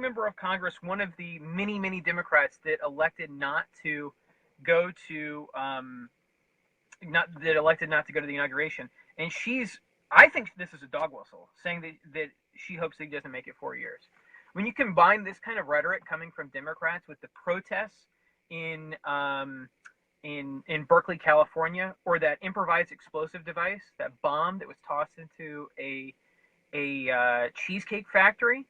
member of Congress, one of the many, many Democrats that elected not to go to the inauguration, and I think this is a dog whistle, saying that she hopes that he doesn't make it 4 years. When you combine this kind of rhetoric coming from Democrats with the protests in Berkeley, California, or that improvised explosive device, that bomb that was tossed into a cheesecake factory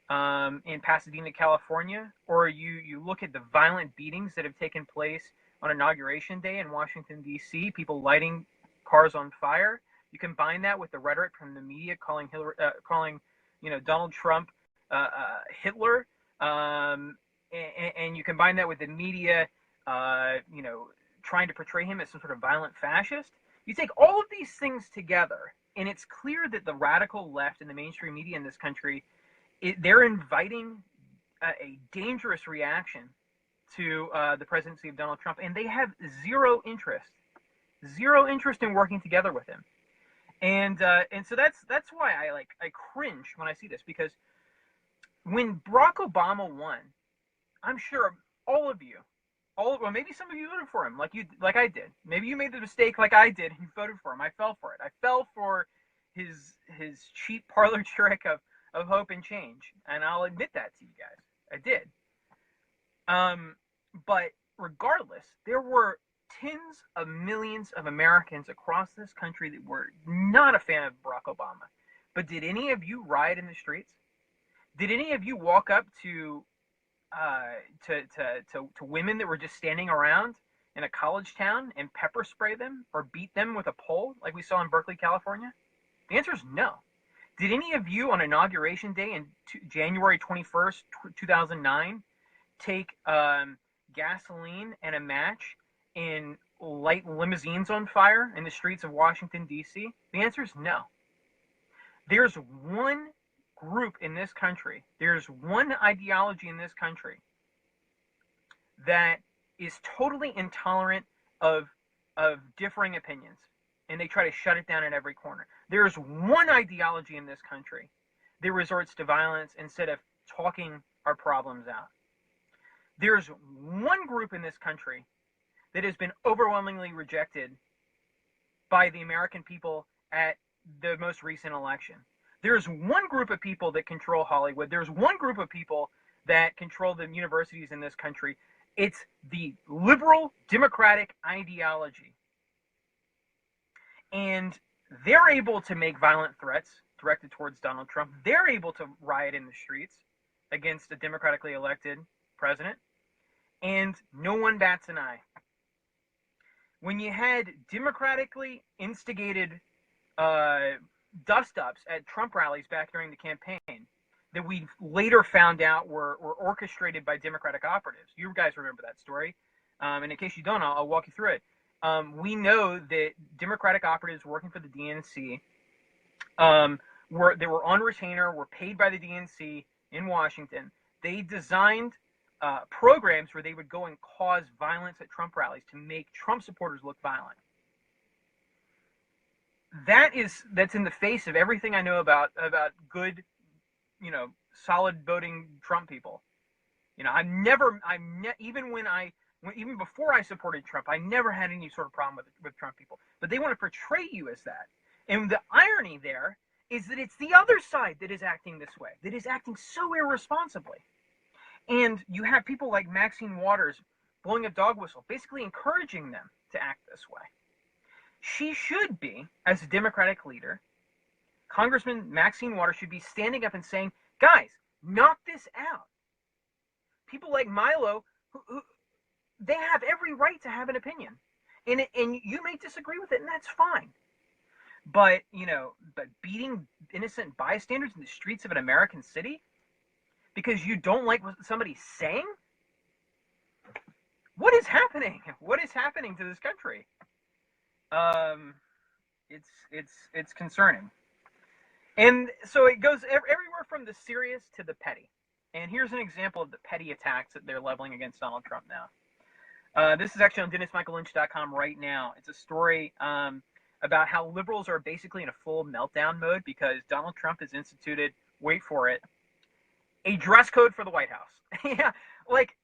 in Pasadena, California, or you look at the violent beatings that have taken place on Inauguration Day in Washington, D.C., people lighting cars on fire. You combine that with the rhetoric from the media calling Donald Trump Hitler, and you combine that with the media, trying to portray him as some sort of violent fascist. You take all of these things together, and it's clear that the radical left and the mainstream media in this country, they're inviting a dangerous reaction to the presidency of Donald Trump, and they have zero interest in working together with him. And so that's why I cringe when I see this, because when Barack Obama won, I'm sure all of you, well, maybe some of you voted for him like I did. Maybe you made the mistake like I did and you voted for him. I fell for it. I fell for his cheap parlor trick of hope and change, and I'll admit that to you guys. I did. But regardless, there were tens of millions of Americans across this country that were not a fan of Barack Obama. But did any of you riot in the streets? Did any of you walk up to women that were just standing around in a college town and pepper spray them or beat them with a pole like we saw in Berkeley, California? The answer is no. Did any of you on Inauguration Day in January 21st, 2009, take gasoline and a match and light limousines on fire in the streets of Washington, D.C.? The answer is no. There's one group in this country, there's one ideology in this country that is totally intolerant of differing opinions, and they try to shut it down at every corner. There's one ideology in this country that resorts to violence instead of talking our problems out. There's one group in this country that has been overwhelmingly rejected by the American people at the most recent election. There's one group of people that control Hollywood. There's one group of people that control the universities in this country. It's the liberal democratic ideology. And they're able to make violent threats directed towards Donald Trump. They're able to riot in the streets against a democratically elected president. And no one bats an eye. When you had democratically instigated dust-ups at Trump rallies back during the campaign that we later found out were orchestrated by Democratic operatives. You guys remember that story. And in case you don't, I'll walk you through it. We know that Democratic operatives working for the DNC were on retainer, were paid by the DNC in Washington. They designed programs where they would go and cause violence at Trump rallies to make Trump supporters look violent. That's in the face of everything I know about good, solid voting Trump people. Even before I supported Trump, I never had any sort of problem with Trump people. But they want to portray you as that. And the irony there is that it's the other side that is acting this way, that is acting so irresponsibly. And you have people like Maxine Waters blowing a dog whistle, basically encouraging them to act this way. She should be, as a Democratic leader, Congressman Maxine Waters should be standing up and saying, guys, knock this out. People like Milo, who they have every right to have an opinion. And you may disagree with it, and that's fine. But beating innocent bystanders in the streets of an American city because you don't like what somebody's saying? What is happening? What is happening to this country? It's concerning. And so it goes everywhere from the serious to the petty. And here's an example of the petty attacks that they're leveling against Donald Trump now. This is actually on DennisMichaelLynch.com right now. It's a story about how liberals are basically in a full meltdown mode because Donald Trump has instituted, wait for it, a dress code for the White House. Yeah, like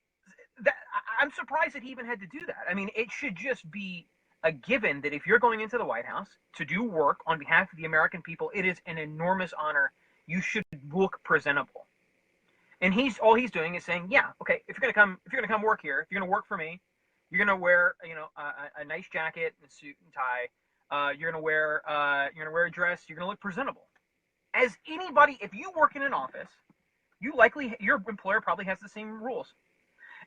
that. I'm surprised that he even had to do that. I mean, it should just be a given that if you're going into the White House to do work on behalf of the American people, it is an enormous honor. You should look presentable. And all he's doing is saying, yeah, okay, if you're gonna come work here, if you're gonna work for me, you're gonna wear, a nice jacket and suit and tie. You're gonna wear a dress. You're gonna look presentable. As anybody, if you work in an office, your employer probably has the same rules.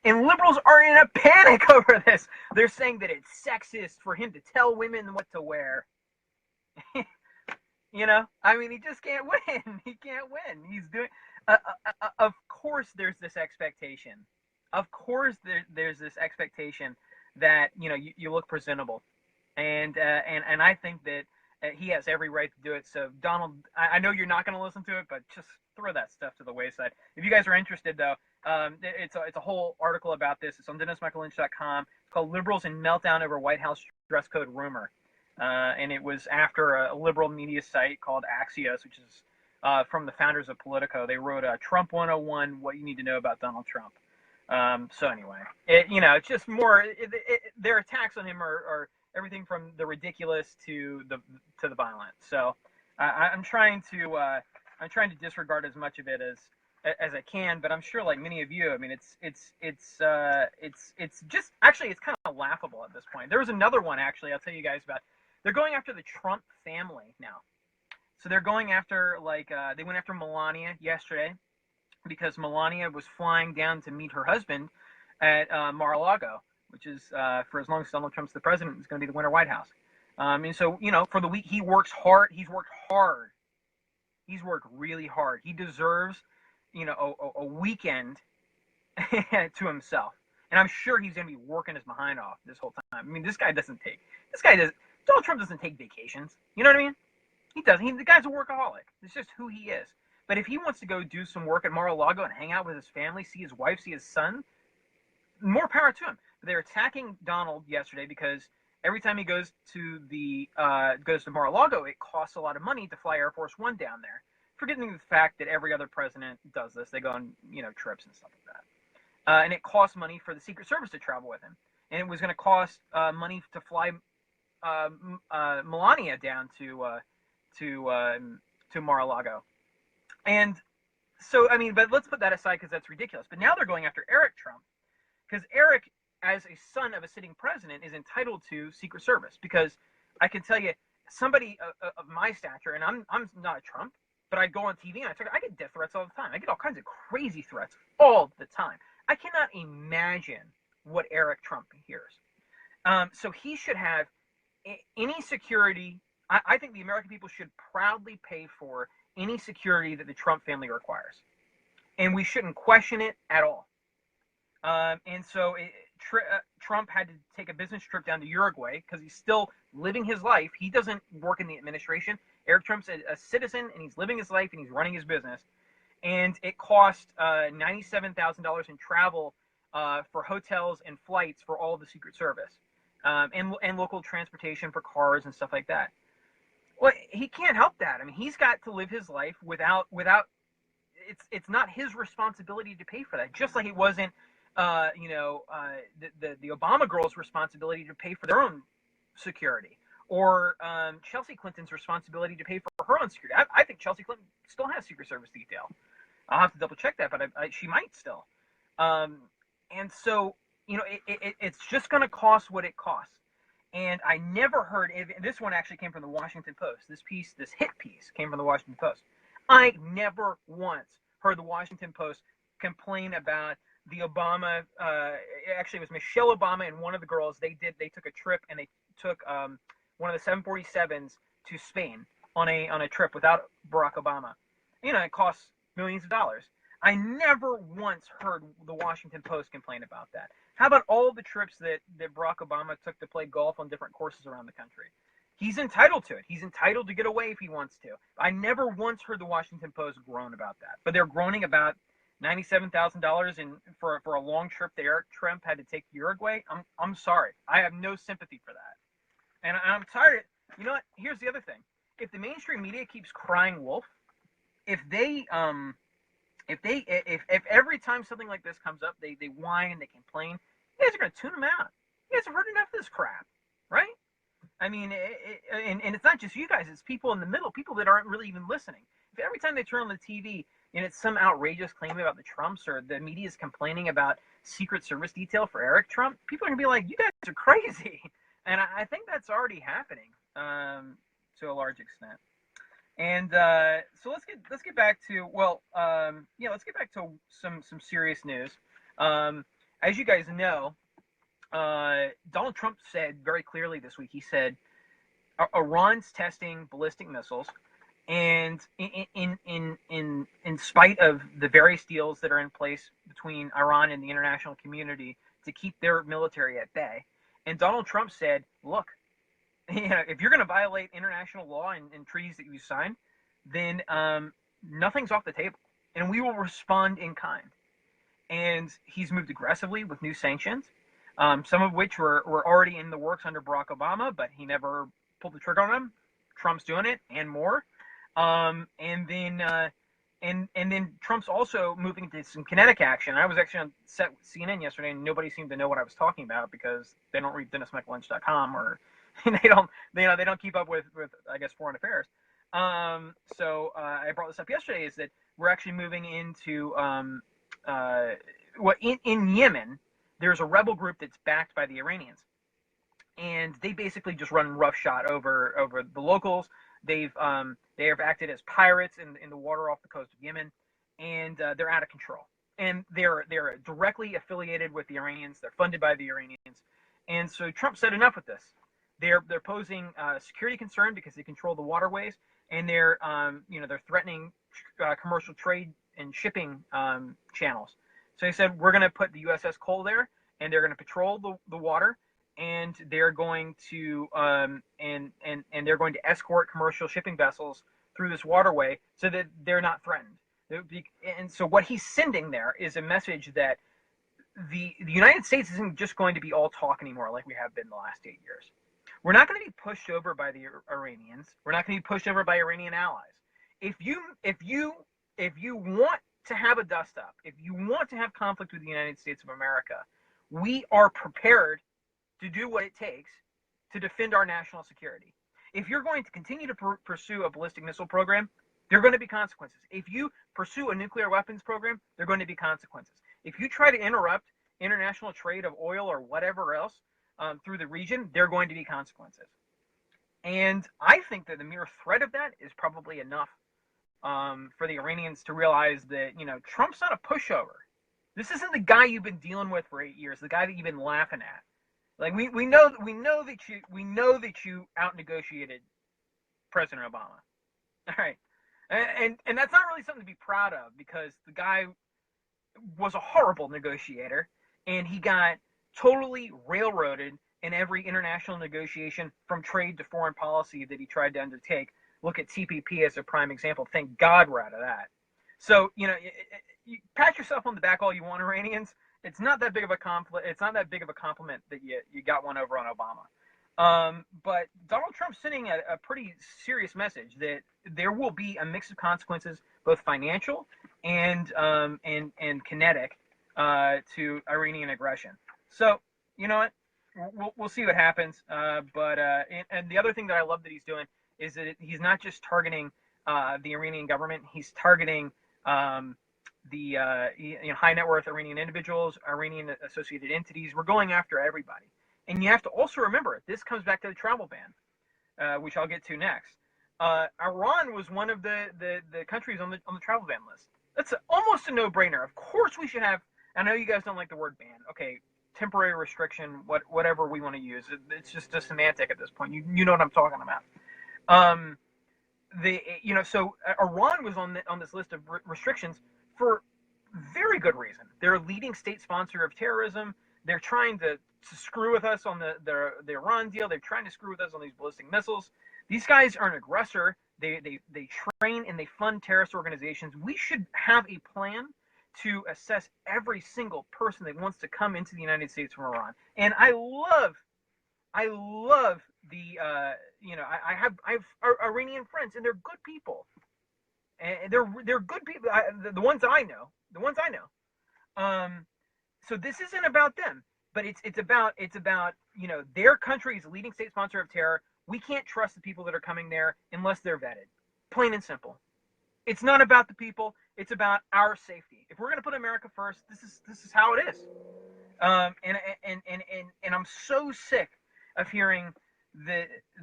And liberals are in a panic over this. They're saying that it's sexist for him to tell women what to wear. I mean, he just can't win. He can't win. He's doing. Of course, there's this expectation. Of course, there's this expectation that you look presentable, and I think that he has every right to do it. So, Donald, I know you're not going to listen to it, but just throw that stuff to the wayside. If you guys are interested, though, it's a whole article about this. It's on DennisMichaelLynch.com. It's called "Liberals in Meltdown Over White House Dress Code Rumor." And it was after a liberal media site called Axios, which is from the founders of Politico. They wrote Trump 101, What You Need to Know About Donald Trump. So anyway, it's just more, their attacks on him are everything from the ridiculous to the violent. So I'm trying to disregard as much of it as I can, but I'm sure, like many of you, I mean, it's just, actually, it's kind of laughable at this point. There was another one, actually, I'll tell you guys about. They're going after the Trump family now. So they're going after, they went after Melania yesterday because Melania was flying down to meet her husband at Mar-a-Lago, which is, for as long as Donald Trump's the president, is going to be the winter White House. And so, for the week, he works hard. He's worked hard. He's worked really hard. He deserves, a weekend to himself. And I'm sure he's going to be working his behind off this whole time. I mean, Donald Trump doesn't take vacations. You know what I mean? He doesn't. The guy's a workaholic. It's just who he is. But if he wants to go do some work at Mar-a-Lago and hang out with his family, see his wife, see his son, more power to him. But they're attacking Donald yesterday because every time he goes to Mar-a-Lago, it costs a lot of money to fly Air Force One down there. Forgetting the fact that every other president does this. They go on, trips and stuff like that. And it costs money for the Secret Service to travel with him. And it was going to cost money to fly Melania down to Mar-a-Lago. And so, I mean, but let's put that aside because that's ridiculous. But now they're going after Eric Trump because Eric, as a son of a sitting president, is entitled to Secret Service. Because I can tell you, somebody of my stature, and I'm not a Trump, but I go on TV and I get death threats all the time. I get all kinds of crazy threats all the time. I cannot imagine what Eric Trump hears. So he should have any security. I think the American people should proudly pay for any security that the Trump family requires. And we shouldn't question it at all. And so Trump had to take a business trip down to Uruguay because he's still living his life. He doesn't work in the administration. Eric Trump's a citizen, and he's living his life, and he's running his business. And it cost $97,000 in travel for hotels and flights for all of the Secret Service, and local transportation for cars and stuff like that. Well, he can't help that. I mean, he's got to live his life without. It's not his responsibility to pay for that. Just like it wasn't, the Obama girls' responsibility to pay for their own security, or Chelsea Clinton's responsibility to pay for her own security. I think Chelsea Clinton still has Secret Service detail. I'll have to double check that, but she might still. And so, it's just going to cost what it costs. And I never heard, this one actually came from the Washington Post. This hit piece came from the Washington Post. I never once heard the Washington Post complain about the Obama, actually it was Michelle Obama and one of the girls, they took a trip and they took one of the 747s to Spain on a trip without Barack Obama. It costs millions of dollars. I never once heard the Washington Post complain about that. How about all the trips that Barack Obama took to play golf on different courses around the country? He's entitled to it. He's entitled to get away if he wants to. I never once heard the Washington Post groan about that. But they're groaning about $97,000 for a long trip that Eric Trump had to take to Uruguay. I'm sorry. I have no sympathy for that. And I'm tired. You know what? Here's the other thing. If the mainstream media keeps crying wolf, if they If every time something like this comes up, they whine and they complain, you guys are going to tune them out. You guys have heard enough of this crap, right? I mean, and it's not just you guys; it's people in the middle, people that aren't really even listening. If every time they turn on the TV and it's some outrageous claim about the Trumps, or the media is complaining about Secret Service detail for Eric Trump, people are gonna be like, "You guys are crazy," and I think that's already happening to a large extent. And so let's get back to let's get back to some serious news. As you guys know, Donald Trump said very clearly this week. He said Iran's testing ballistic missiles, and in spite of the various deals that are in place between Iran and the international community to keep their military at bay. And Donald Trump said, "Look, if you're going to violate international law and treaties that you signed, then nothing's off the table, and we will respond in kind." And he's moved aggressively with new sanctions. Some of which were already in the works under Barack Obama, but he never pulled the trigger on them. Trump's doing it, and more. And then Trump's also moving into some kinetic action. I was actually on set with CNN yesterday, and nobody seemed to know what I was talking about because they don't read DennisMichaelLynch.com, or they don't keep up with I guess foreign affairs. So I brought this up yesterday, is that we're actually moving into in Yemen. There's a rebel group that's backed by the Iranians, and they basically just run roughshod over the locals. They have acted as pirates in the water off the coast of Yemen, and they're out of control. And they're directly affiliated with the Iranians. They're funded by the Iranians, and so Trump said enough with this. They're posing a security concern because they control the waterways, and they're threatening commercial trade and shipping channels. So he said, we're going to put the USS Cole there, and they're going to patrol the water, and they're going to and they're going to escort commercial shipping vessels through this waterway so that they're not threatened. And so what he's sending there is a message that the United States isn't just going to be all talk anymore like we have been the last 8 years. We're not going to be pushed over by the Iranians. We're not going to be pushed over by Iranian allies. If you want to have a dust up, if you want to have conflict with the United States of America, we are prepared to do what it takes to defend our national security. If you're going to continue to pursue a ballistic missile program, there are going to be consequences. If you pursue a nuclear weapons program, there are going to be consequences. If you try to interrupt international trade of oil or whatever else through the region, there are going to be consequences. And I think that the mere threat of that is probably enough for the Iranians to realize that, Trump's not a pushover. This isn't the guy you've been dealing with for 8 years, the guy that you've been laughing at. Like we know that you out negotiated President Obama. All right. And that's not really something to be proud of, because the guy was a horrible negotiator, and he got totally railroaded in every international negotiation, from trade to foreign policy, that he tried to undertake. Look at TPP as a prime example. Thank God we're out of that. So, you pat yourself on the back all you want, Iranians. It's not that big of a compliment. It's not that big of a compliment that you got one over on Obama. But Donald Trump's sending a pretty serious message that there will be a mix of consequences, both financial and kinetic, to Iranian aggression. So, you know what? We'll see what happens. But the other thing that I love that he's doing is that he's not just targeting the Iranian government. He's targeting the high net worth Iranian individuals, Iranian associated entities. We're going after everybody. And you have to also remember, this comes back to the travel ban, which I'll get to next. Iran was one of the countries on the travel ban list. That's almost a no-brainer. Of course we should have. I know you guys don't like the word ban. Okay, temporary restriction, whatever we want to use. It's just a semantic at this point. You know what I'm talking about. So Iran was on this list of restrictions for very good reason. They're a leading state sponsor of terrorism. They're trying to screw with us on the Iran deal. They're trying to screw with us on these ballistic missiles. These guys are an aggressor. They train and they fund terrorist organizations. We should have a plan to assess every single person that wants to come into the United States from Iran. And I love the I have Iranian friends, and they're good people. and they're good people. The ones I know, so this isn't about them, but it's about their country's leading state sponsor of terror. We can't trust the people that are coming there unless they're vetted, plain and simple. It's not about the people; it's about our safety. If we're going to put America first, this is how it is. And I'm so sick of hearing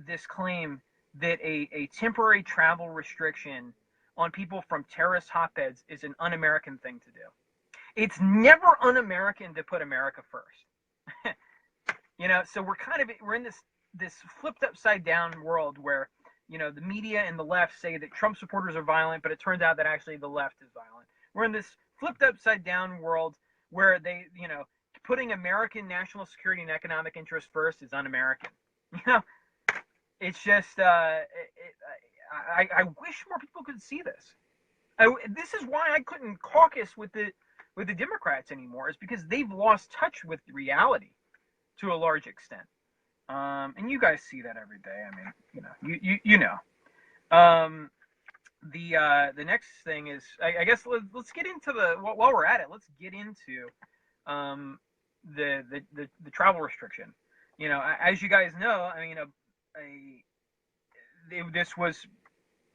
this claim that a temporary travel restriction on people from terrorist hotbeds is an un-American thing to do. It's never un-American to put America first. So we're in this flipped upside down world where the media and the left say that Trump supporters are violent, but it turns out that actually the left is violent. We're in this flipped upside down world where they putting American national security and economic interest first is un-American. It's just I wish more people could see this. This is why I couldn't caucus with the Democrats anymore, is because they've lost touch with reality to a large extent. And you guys see that every day. I mean, you know. The next thing is, I guess let's get into while we're at it, let's get into the travel restriction. As you guys know, I mean, this was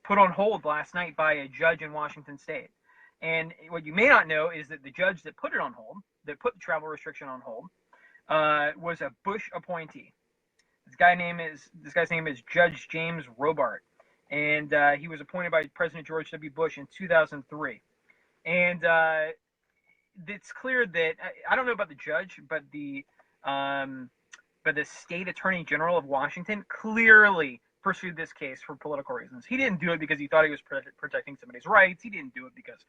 put on hold last night by a judge in Washington State. And what you may not know is that the judge that put it on hold, that put the travel restriction on hold, was a Bush appointee. This guy's name is Judge James Robart, and he was appointed by President George W. Bush in 2003. And it's clear that I don't know about the judge, but the state attorney general of Washington clearly pursued this case for political reasons. He didn't do it because he thought he was protecting somebody's rights. He didn't do it because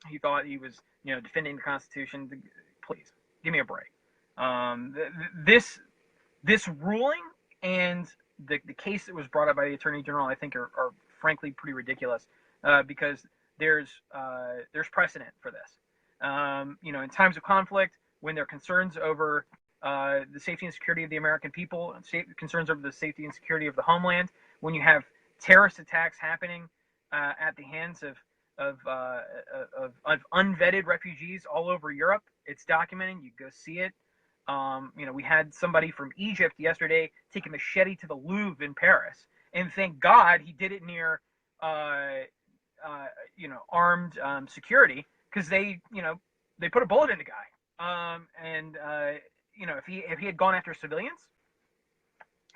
he thought he was, defending the Constitution. Please give me a break. This ruling and the case that was brought up by the attorney general, I think, are frankly pretty ridiculous because there's precedent for this. In times of conflict, when there are concerns over the safety and security of the American people, and concerns over the safety and security of the homeland, when you have terrorist attacks happening at the hands of unvetted refugees all over Europe, it's documented. You go see it. We had somebody from Egypt yesterday take a machete to the Louvre in Paris, and thank God he did it near armed security, because they put a bullet in the guy. If he had gone after civilians,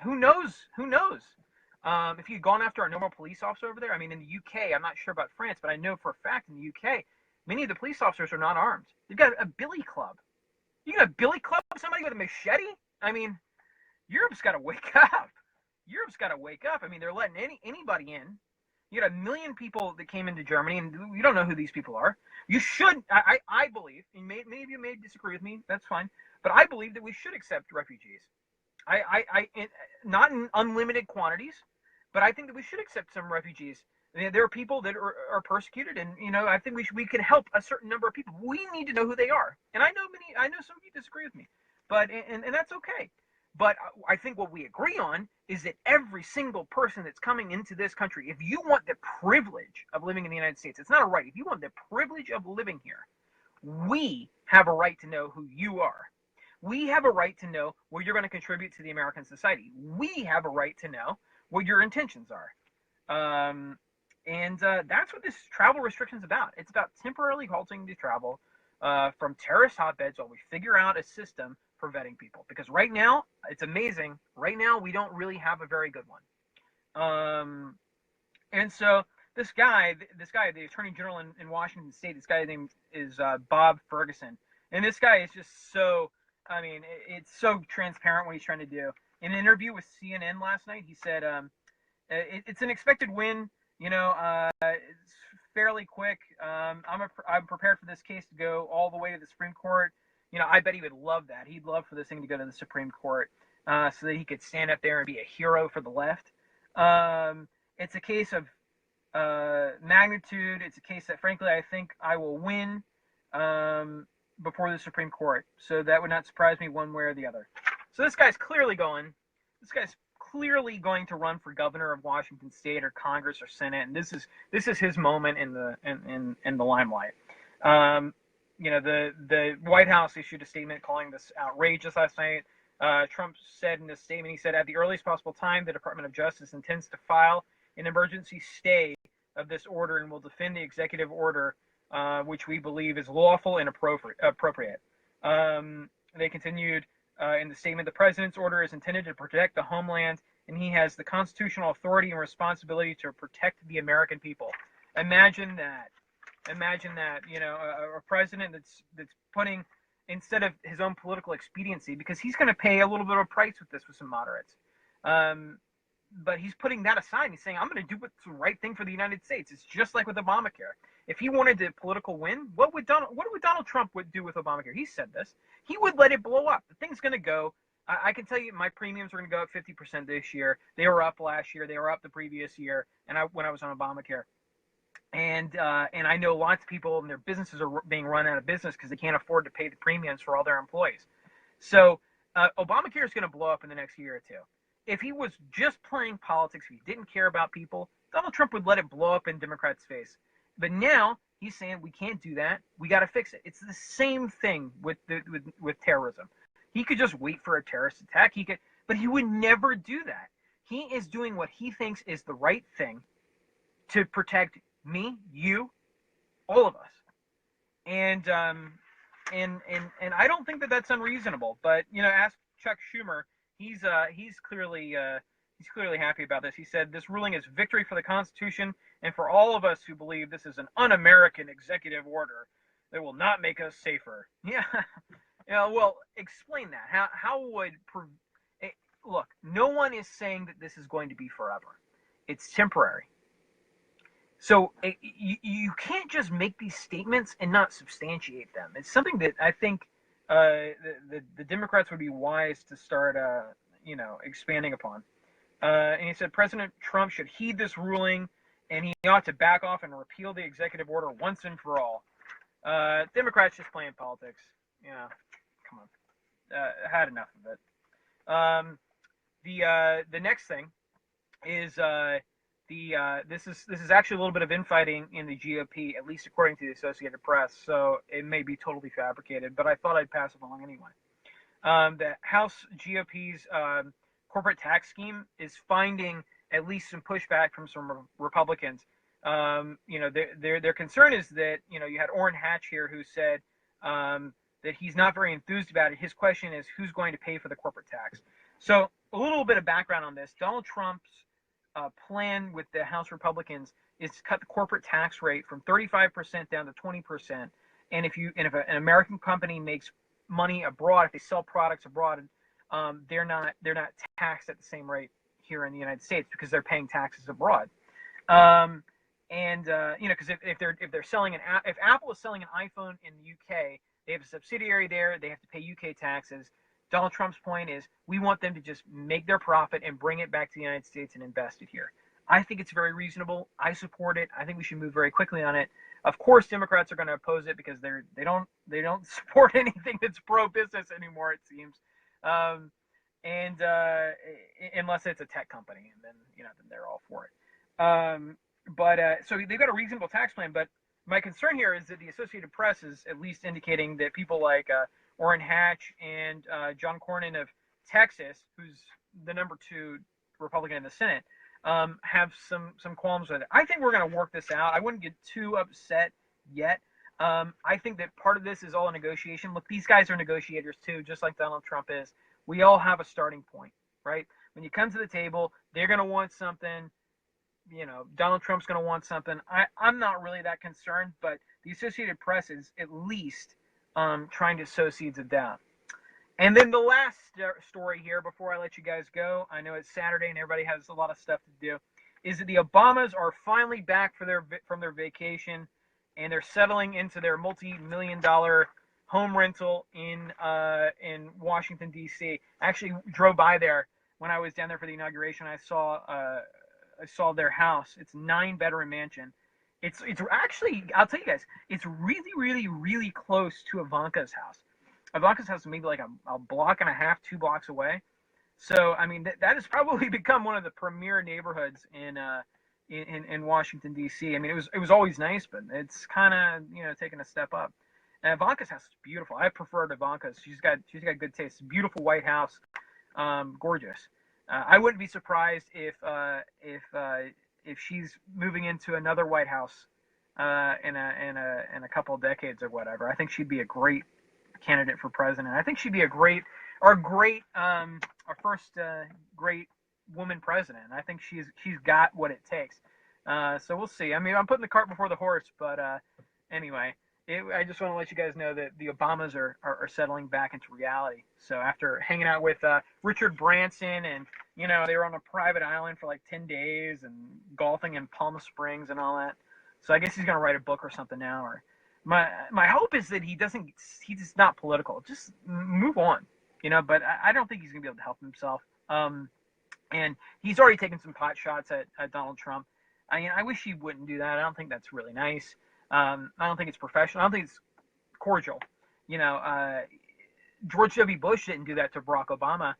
who knows? If he had gone after a normal police officer over there, I mean, in the UK, I'm not sure about France, but I know for a fact in the UK, many of the police officers are not armed. They've got a billy club. You got a billy club somebody with a machete? I mean, Europe's got to wake up. I mean, they're letting anybody in. You got 1 million people that came into Germany, and you don't know who these people are. You should, I believe, and many of you may disagree with me, that's fine, but I believe that we should accept refugees. Not in unlimited quantities, but I think that we should accept some refugees. There are people that are persecuted, and I think we can help a certain number of people. We need to know who they are, and I know some of you disagree with me, but and that's okay. But I think what we agree on is that every single person that's coming into this country, if you want the privilege of living in the United States, it's not a right. If you want the privilege of living here, we have a right to know who you are. We have a right to know what you're going to contribute to the American society. We have a right to know what your intentions are. And that's what this travel restriction is about. It's about temporarily halting the travel from terrorist hotbeds while we figure out a system for vetting people. Because right now, it's amazing. Right now, we don't really have a very good one. And so this guy, the Attorney General in Washington State, this guy's name is Bob Ferguson. And this guy is just so, I mean, it's so transparent what he's trying to do. In an interview with CNN last night, he said, it's an expected win. It's fairly quick. I'm prepared for this case to go all the way to the Supreme Court. I bet he would love that. He'd love for this thing to go to the Supreme Court so that he could stand up there and be a hero for the left. It's a case of magnitude. It's a case that, frankly, I think I will win before the Supreme Court. So that would not surprise me one way or the other. So this guy's clearly going clearly going to run for governor of Washington State or Congress or Senate, and this is his moment in the limelight. The White House issued a statement calling this outrageous last night. Trump said in this statement, he said, at the earliest possible time, the Department of Justice intends to file an emergency stay of this order and will defend the executive order, which we believe is lawful and appropriate. They continued in the statement, the president's order is intended to protect the homeland, and he has the constitutional authority and responsibility to protect the American people. Imagine that. Imagine that, a president that's putting, instead of his own political expediency, because he's going to pay a little bit of a price with this with some moderates. But he's putting that aside and he's saying, I'm going to do what's the right thing for the United States. It's just like with Obamacare. If he wanted a political win, what would Donald Trump do with Obamacare? He said this. He would let it blow up. The thing's going to go. I can tell you my premiums are going to go up 50% this year. They were up last year. They were up the previous year, and when I was on Obamacare. And I know lots of people and their businesses are being run out of business because they can't afford to pay the premiums for all their employees. So Obamacare is going to blow up in the next year or two. If he was just playing politics, if he didn't care about people, Donald Trump would let it blow up in Democrats' face. But now he's saying we can't do that. We got to fix it. It's the same thing with terrorism. He could just wait for a terrorist attack. But he would never do that. He is doing what he thinks is the right thing to protect me, you, all of us, and I don't think that that's unreasonable. But ask Chuck Schumer. He's clearly happy about this. He said this ruling is victory for the Constitution and for all of us who believe this is an un-American executive order that will not make us safer. Yeah, well, explain that. How would look? No one is saying that this is going to be forever. It's temporary. So you can't just make these statements and not substantiate them. It's something that I think the Democrats would be wise to start, expanding upon. And he said President Trump should heed this ruling, and he ought to back off and repeal the executive order once and for all. Democrats just playing politics. Yeah, come on. Had enough of it. The next thing is this is actually a little bit of infighting in the GOP, at least according to the Associated Press. So it may be totally fabricated, but I thought I'd pass it along anyway. The House GOP's corporate tax scheme is finding at least some pushback from some Republicans. Their concern is that you had Orrin Hatch here who said that he's not very enthused about it. His question is who's going to pay for the corporate tax. So a little bit of background on this: Donald Trump's plan with the House Republicans is to cut the corporate tax rate from 35% down to 20%. And if an American company makes money abroad, if they sell products abroad, they're not taxed at the same rate here in the United States because they're paying taxes abroad. Because if they're selling if Apple is selling an iPhone in the UK, they have a subsidiary there, they have to pay UK taxes. Donald Trump's point is we want them to just make their profit and bring it back to the United States and invest it here. I think it's very reasonable. I support it. I think we should move very quickly on it. Of course, Democrats are going to oppose it because they don't support anything that's pro-business anymore, it seems, unless it's a tech company, and then they're all for it. So they've got a reasonable tax plan. But my concern here is that the Associated Press is at least indicating that people like Orrin Hatch and John Cornyn of Texas, who's the number 2 Republican in the Senate, have some qualms with it. I think we're going to work this out. I wouldn't get too upset yet. I think that part of this is all a negotiation. Look, these guys are negotiators too, just like Donald Trump is. We all have a starting point, right? When you come to the table, they're going to want something. Donald Trump's going to want something. I'm not really that concerned, but the Associated Press is at least trying to sow seeds of doubt. And then the last story here before I let you guys go, I know it's Saturday and everybody has a lot of stuff to do, is that the Obamas are finally back from their vacation, and they're settling into their multi-million-dollar home rental in Washington, D.C. I actually drove by there when I was down there for the inauguration. I saw their house. It's a 9-bedroom mansion. It's actually, I'll tell you guys, it's really, really, really close to Ivanka's house. Ivanka's house is maybe like a block and a half, 2 blocks away. So I mean that has probably become one of the premier neighborhoods in Washington D.C. I mean it was always nice, but it's kind of taking a step up. And Ivanka's house is beautiful. I prefer Ivanka's. She's got good taste. Beautiful White House, gorgeous. I wouldn't be surprised if she's moving into another White House in a couple of decades or whatever. I think she'd be a great candidate for president. I think she'd be our first great woman president. I think she's got what it takes. So we'll see. I mean, I'm putting the cart before the horse, but anyway, I just want to let you guys know that the Obamas are settling back into reality. So after hanging out with Richard Branson, and they were on a private island for like 10 days and golfing in Palm Springs and all that. So I guess he's gonna write a book or something now. Or my hope is that he's just not political. Just move on, But I don't think he's gonna be able to help himself. And he's already taken some pot shots at Donald Trump. I wish he wouldn't do that. I don't think that's really nice. I don't think it's professional. I don't think it's cordial. George W. Bush didn't do that to Barack Obama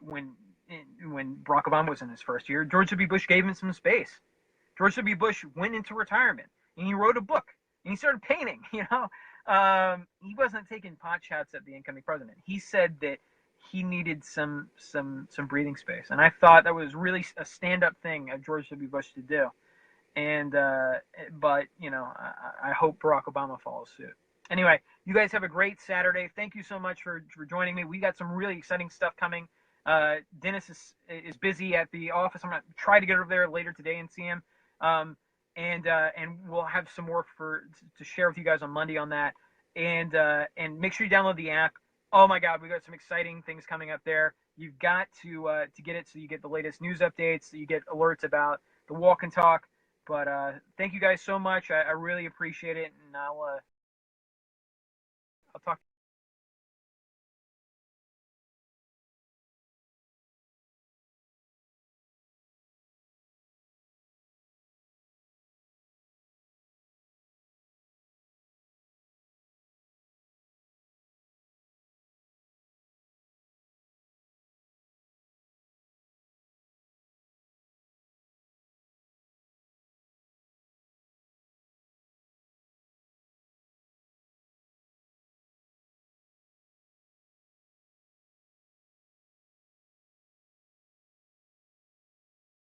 when Barack Obama was in his first year. George W. Bush gave him some space. George W. Bush went into retirement and he wrote a book and he started painting. He wasn't taking pot shots at the incoming president. He said that he needed some breathing space, and I thought that was really a stand-up thing of George W. Bush to do. And but I hope Barack Obama follows suit. Anyway, you guys have a great Saturday. Thank you so much for joining me. We got some really exciting stuff coming. Dennis is busy at the office. I'm gonna try to get over there later today and see him. And we'll have some more to share with you guys on Monday on that. And make sure you download the app. Oh my God, we got some exciting things coming up there. You've got to get it so you get the latest news updates, so you get alerts about the walk and talk. But thank you guys so much. I really appreciate it, and I'll talk.